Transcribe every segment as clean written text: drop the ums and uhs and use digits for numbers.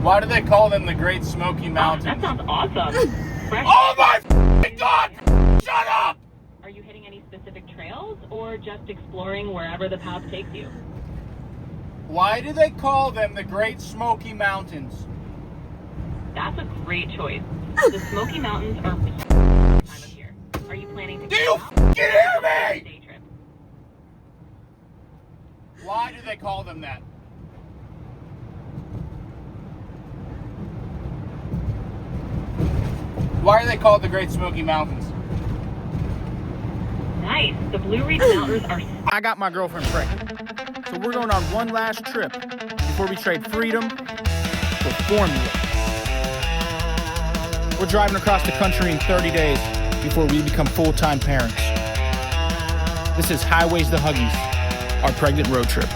Why do they call them the Great Smoky Mountains? That sounds awesome. Oh my God! Shut up! Are you hitting any specific trails or just exploring wherever the path takes you? Why do they call them the Great Smoky Mountains? That's a great choice. The Smoky Mountains are time of year. Are you planning to Do you hear me? day trip? Why do they call them that? Why are they called the Great Smoky Mountains? Nice. The Blue Ridge Mountains are... I got my girlfriend pregnant, so we're going on one last trip before we trade freedom for formula. We're driving across the country in 30 days before we become full-time parents. This is Highways to Huggies, our pregnant road trip.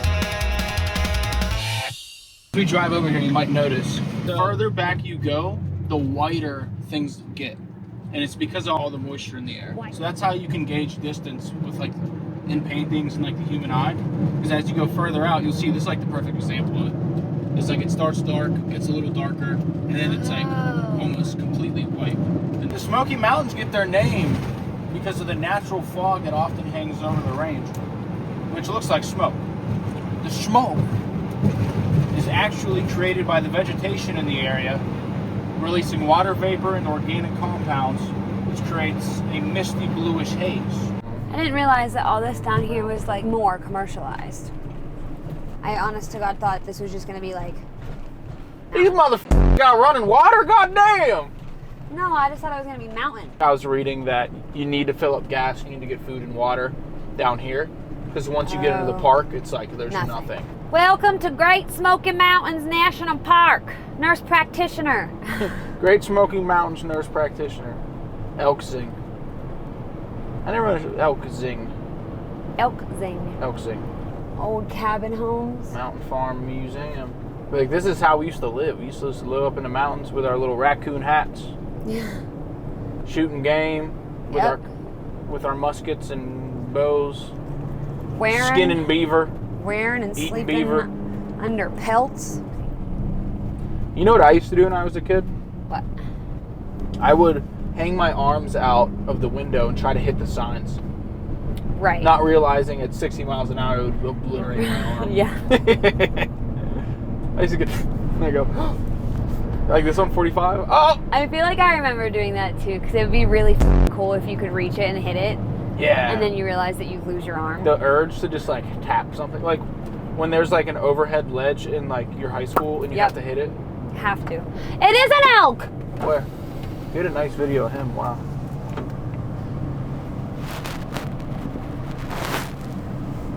As we drive over here, you might notice, the further back you go, the whiter things get. And it's because of all the moisture in the air. So that's how you can gauge distance with like in paintings and like the human eye. Because as you go further out, you'll see this is like the perfect example of it. It's like it starts dark, gets a little darker, and then it's like almost completely white. And the Smoky Mountains get their name because of the natural fog that often hangs over the range, which looks like smoke. The smoke is actually created by the vegetation in the area, releasing water vapor and organic compounds, which creates a misty bluish haze. I didn't realize that all this down here was like more commercialized. I honest to God thought this was just gonna be like... These motherfuckers got running water? Goddamn! No, I just thought it was gonna be mountain. I was reading that you need to fill up gas, you need to get food and water down here. Because once you get into the park, it's like there's nothing. Welcome to Great Smoky Mountains National Park. Nurse practitioner. Great Smoky Mountains nurse practitioner. Elk Zing. I never heard Elk Zing. Elk Zing. Elk Zing. Old cabin homes. Mountain Farm Museum. Like, this is how we used to live. We used to live up in the mountains with our little raccoon hats. Yeah. Shooting game with our muskets and bows. Skinning beaver. Wearing and eating sleeping beaver. under pelts. You know what I used to do when I was a kid? What? I would hang my arms out of the window and try to hit the signs. Right. Not realizing at 60 miles an hour it would obliterate my arm. Yeah. I used to get, I go, like this on 45. Oh! I feel like I remember doing that too, because it would be really cool if you could reach it and hit it. Yeah. And then you realize that you lose your arm. The urge to just like tap something. Like when there's like an overhead ledge in like your high school and you have to hit it. Have to. It is an elk! Where? You had a nice video of him. Wow.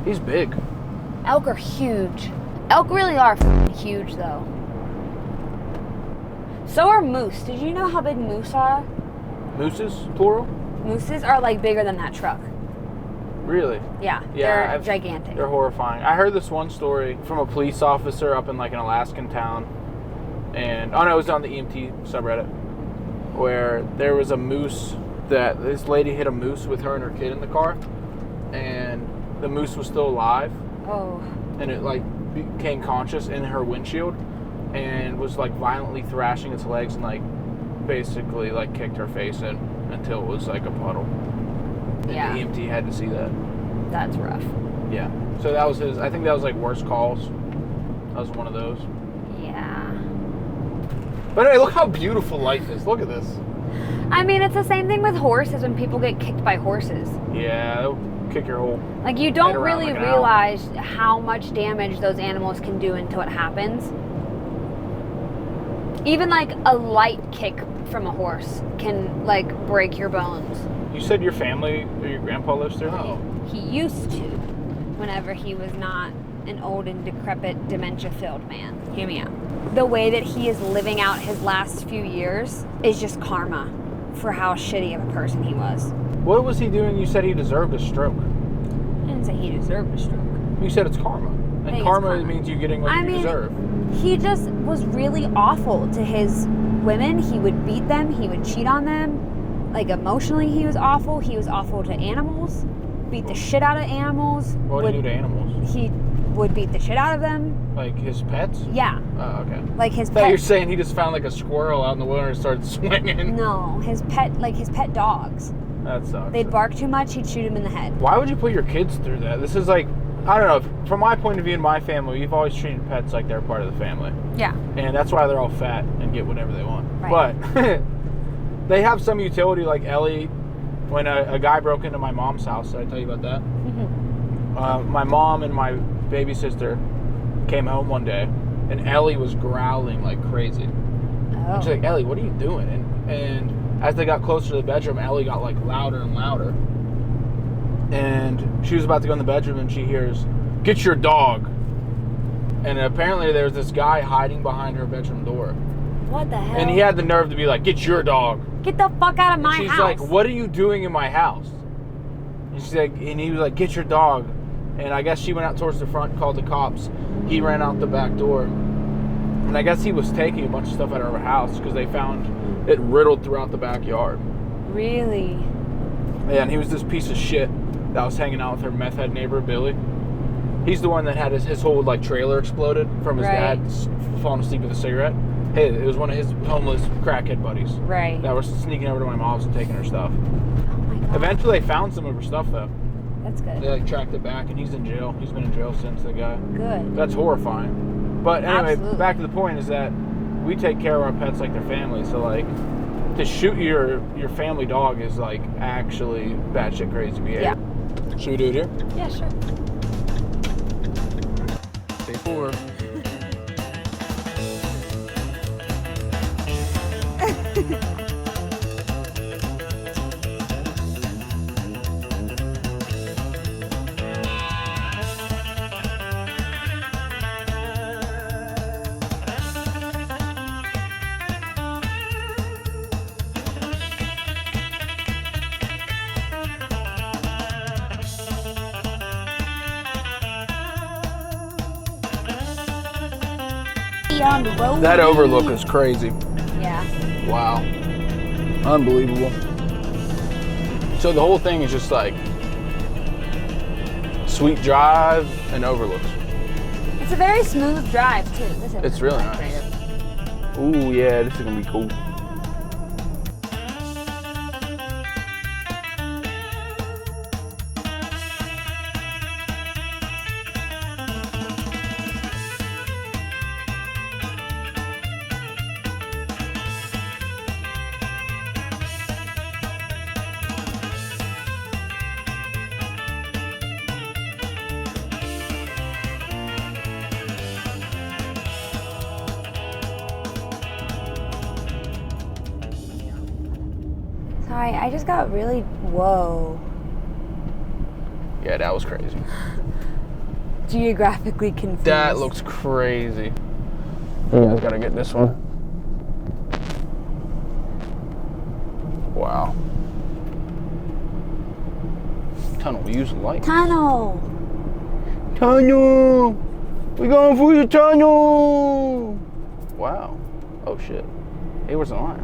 He's big. Elk are huge. Elk really are huge though. So are moose. Did you know how big moose are? Mooses, plural? Mooses are like bigger than that truck. Really? Yeah, they're gigantic. They're horrifying. I heard this one story from a police officer up in like an Alaskan town. And, oh no, it was on the EMT subreddit. Where there was a moose that this lady hit a moose with her and her kid in the car. And the moose was still alive. Oh. And it like became conscious in her windshield. And was like violently thrashing its legs and like basically like kicked her face in until it was like a puddle. And yeah. the EMT had to see that. That's rough. Yeah. So that was his, I think that was like worst calls. That was one of those. Yeah. But anyway, look how beautiful life is. Look at this. I mean, it's the same thing with horses when people get kicked by horses. Yeah, they'll kick your whole like you don't head around really like realize how much damage those animals can do until it happens. Even like a light kick from a horse can like break your bones. You said your family or your grandpa lives there? Oh. He used to, whenever he was not an old and decrepit, dementia-filled man. Hear me out. The way that he is living out his last few years is just karma for how shitty of a person he was. What was he doing? You said he deserved a stroke. I didn't say he deserved a stroke. You said it's karma. And karma means you're getting what you deserve. He just was really awful to his women. He would beat them. He would cheat on them. Like emotionally, he was awful. He was awful to animals. Beat the shit out of animals. What do you do to animals? He would beat the shit out of them. Like his pets? Yeah. Oh, okay. Like his I thought you were pet. saying he just found like a squirrel out in the wilderness and started swinging. No, his pet dogs. That sucks. They'd bark too much, he'd shoot him in the head. Why would you put your kids through that? This is like, I don't know, from my point of view in my family, we've always treated pets like they're part of the family. Yeah. And that's why they're all fat and get whatever they want. Right. But they have some utility, like Ellie, when a guy broke into my mom's house. Did I tell you about that? Mm-hmm. My mom and my baby sister came home one day, and Ellie was growling like crazy. Oh. And she's like, Ellie, what are you doing? And as they got closer to the bedroom, Ellie got like louder and louder. And she was about to go in the bedroom, and she hears, "Get your dog." And apparently there's this guy hiding behind her bedroom door. What the hell? And he had the nerve to be like, "Get your dog." Get the fuck out of my She's house. like, "What are you doing in my house?" And she's like, and he was like, "Get your dog." And I guess she went out towards the front, called the cops. He ran out the back door. And I guess he was taking a bunch of stuff out of her house because they found it riddled throughout the backyard. Really? Yeah, and he was this piece of shit that was hanging out with her meth head neighbor, Billy. He's the one that had his whole like trailer exploded from his Right. dad falling asleep with a cigarette. Hey, it was one of his homeless crackhead buddies Right. that was sneaking over to my mom's and taking her stuff. Oh my god. Eventually, they found some of her stuff though. That's good. They like tracked it back, and he's in jail. He's been in jail since, the guy. Good. That's horrifying. But anyway, Absolutely. back to the point is that we take care of our pets like their family. So like, to shoot your family dog is like actually batshit crazy behavior. Yeah. Should we do it here? Yeah, sure. Day 4. On the road. That overlook is crazy. Yeah. Wow. Unbelievable. So the whole thing is just like sweet drive and overlooks. It's a very smooth drive too. It's really nice. Ooh, yeah, this is gonna be cool. Sorry, I just got really whoa. Yeah, that was crazy. Geographically confused. That looks crazy. You guys gotta get this one. Wow. Tunnel, use light. Tunnel. Tunnel! We going through the tunnel! Wow. Oh shit. Hey, where's the line?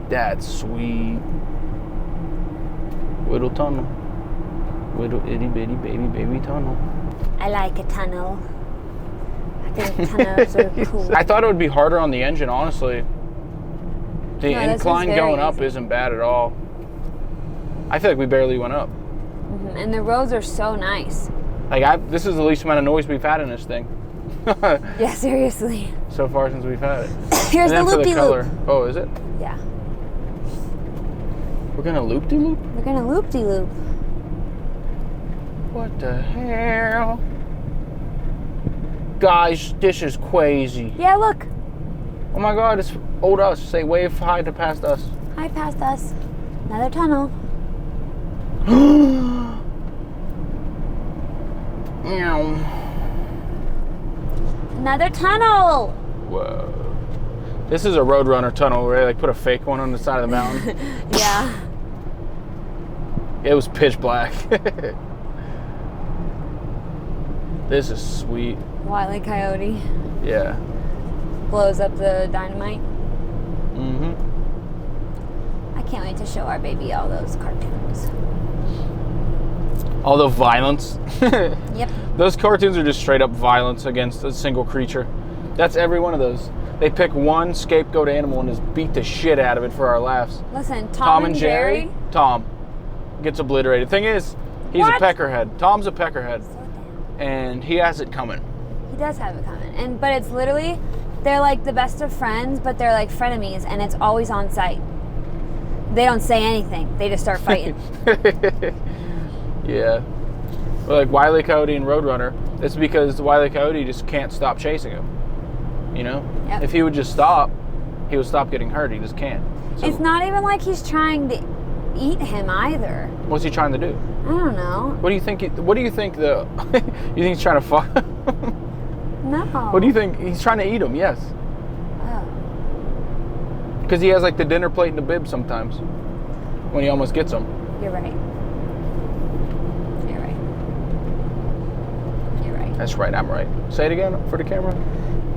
That's sweet. Little tunnel. Little itty bitty baby tunnel. I like a tunnel. I think tunnels are cool. I thought it would be harder on the engine, honestly. The No, this incline was very going up easy. isn't bad at all. I feel like we barely went up. Mhm, and the roads are so nice. Like this is the least amount of noise we've had in this thing. Yeah, seriously. So far since we've had it. Here's And the then for the loopy color. loop. Oh, is it? Yeah. We're gonna loop-de-loop? We're gonna loop-de-loop. What the hell? Guys, this is crazy. Yeah, look. Oh my god, it's old us. Say wave hi to past us. Hi, past us. Another tunnel. Meow. Another tunnel. Whoa. This is a Roadrunner tunnel where they like put a fake one on the side of the mountain. Yeah. It was pitch black. This is sweet. Wile E. Coyote Yeah. blows up the dynamite. Mm-hmm. I can't wait to show our baby all those cartoons. All the violence. Yep. Those cartoons are just straight up violence against a single creature. That's every one of those. They pick one scapegoat animal and just beat the shit out of it for our laughs. Listen, Tom and Jerry. Tom gets obliterated. Thing is, he's What? a peckerhead. Tom's a peckerhead. And he has it coming. He does have it coming. But it's literally, they're like the best of friends, but they're like frenemies, and it's always on sight. They don't say anything. They just start fighting. Yeah. Well, like Wile E. Coyote and Roadrunner, it's because Wile E. Coyote just can't stop chasing him. You know? Yep. If he would just stop, he would stop getting hurt. He just can't. So, It's not even like he's trying to eat him either. what's he trying to do? I don't know. What do you think? What do you think the? You think he's trying to fuck? No. What do you think? He's trying to eat him? Yes. Oh. Because he has like the dinner plate and the bib sometimes. When he almost gets them. You're right. You're right. You're right. That's right. I'm right. Say it again for the camera.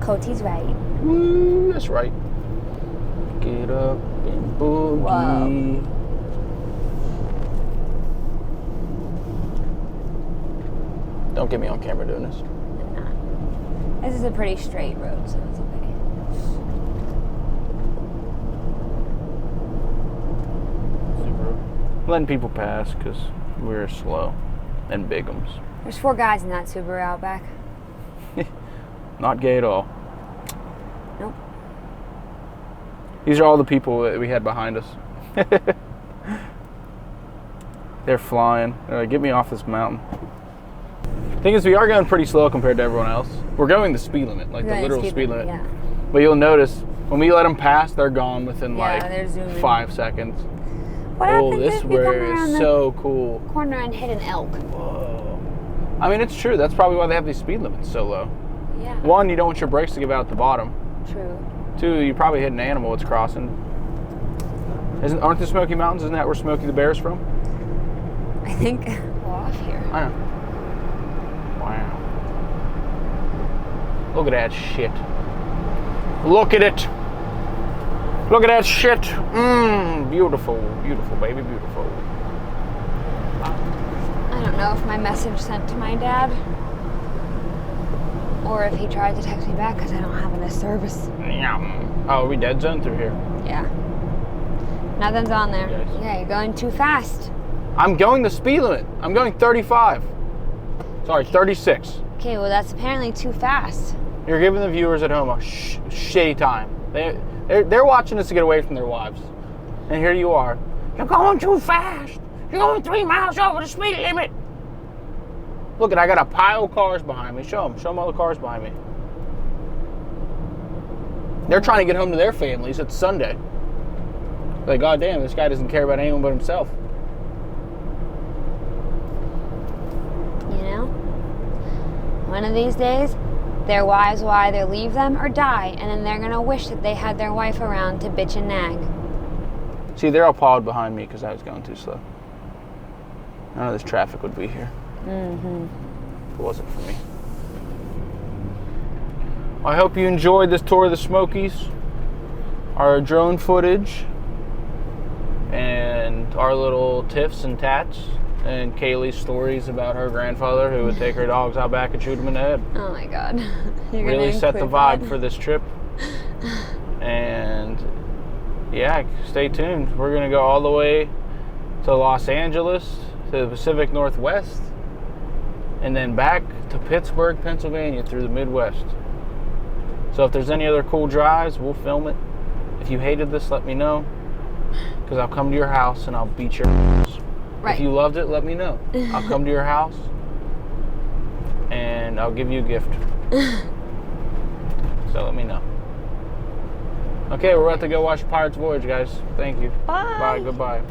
Coty's right. Woo, that's right. Get up and boogie. Whoa. Don't get me on camera doing this. I'm not. This is a pretty straight road, so it's okay. Letting people pass because we're slow and bigums. There's 4 guys in that Subaru Outback. Not gay at all. Nope. These are all the people that we had behind us. They're flying. They're like, get me off this mountain. Thing is, we are going pretty slow compared to everyone else. We're going the speed limit, like the Right, literal speed limit. Yeah. But you'll notice, when we let them pass, they're gone within they're zooming. 5 seconds. What Oh, happens this if you come way around is the so cool. corner and hit an elk? Whoa. I mean, it's true. That's probably why they have these speed limits so low. Yeah. 1, you don't want your brakes to give out at the bottom. True. 2, you probably hit an animal that's crossing. Aren't the Smoky Mountains? Isn't that where Smokey the Bear's from? I think we're off here. I know. Wow. Look at that shit. Look at it. Look at that shit. Beautiful, beautiful, baby, beautiful. I don't know if my message sent to my dad or if he tried to text me back because I don't have any service. Oh, are we dead zone through here? Yeah. Nothing's on there. Yes. Yeah, you're going too fast. I'm going the speed limit. I'm going 35. Sorry, 36. Okay, well that's apparently too fast. You're giving the viewers at home a shitty time. They're watching us to get away from their wives. And here you are. You're going too fast. You're going 3 miles over the speed limit. Look, I got a pile of cars behind me. Show them all the cars behind me. They're trying to get home to their families. It's Sunday. Like, God damn, this guy doesn't care about anyone but himself. You know? One of these days, their wives will either leave them or die, and then they're gonna wish that they had their wife around to bitch and nag. See, they're all piled behind me because I was going too slow. None of this traffic would be here. Mm-hmm. If it wasn't for me. I hope you enjoyed this tour of the Smokies, our drone footage, and our little tiffs and tats, and Kaylee's stories about her grandfather who would take her dogs out back and shoot them in the head. Oh my god. You're Really gonna set the include vibe that? for this trip. And yeah, stay tuned. We're gonna go all the way to Los Angeles, to the Pacific Northwest, and then back to Pittsburgh, Pennsylvania through the Midwest. So if there's any other cool drives, we'll film it. If you hated this, let me know, because I'll come to your house and I'll beat your ass. Right. If you loved it, let me know. I'll come to your house and I'll give you a gift. So let me know. Okay, we're about to go watch Pirate's Voyage, guys. Thank you. Bye. Bye. Goodbye.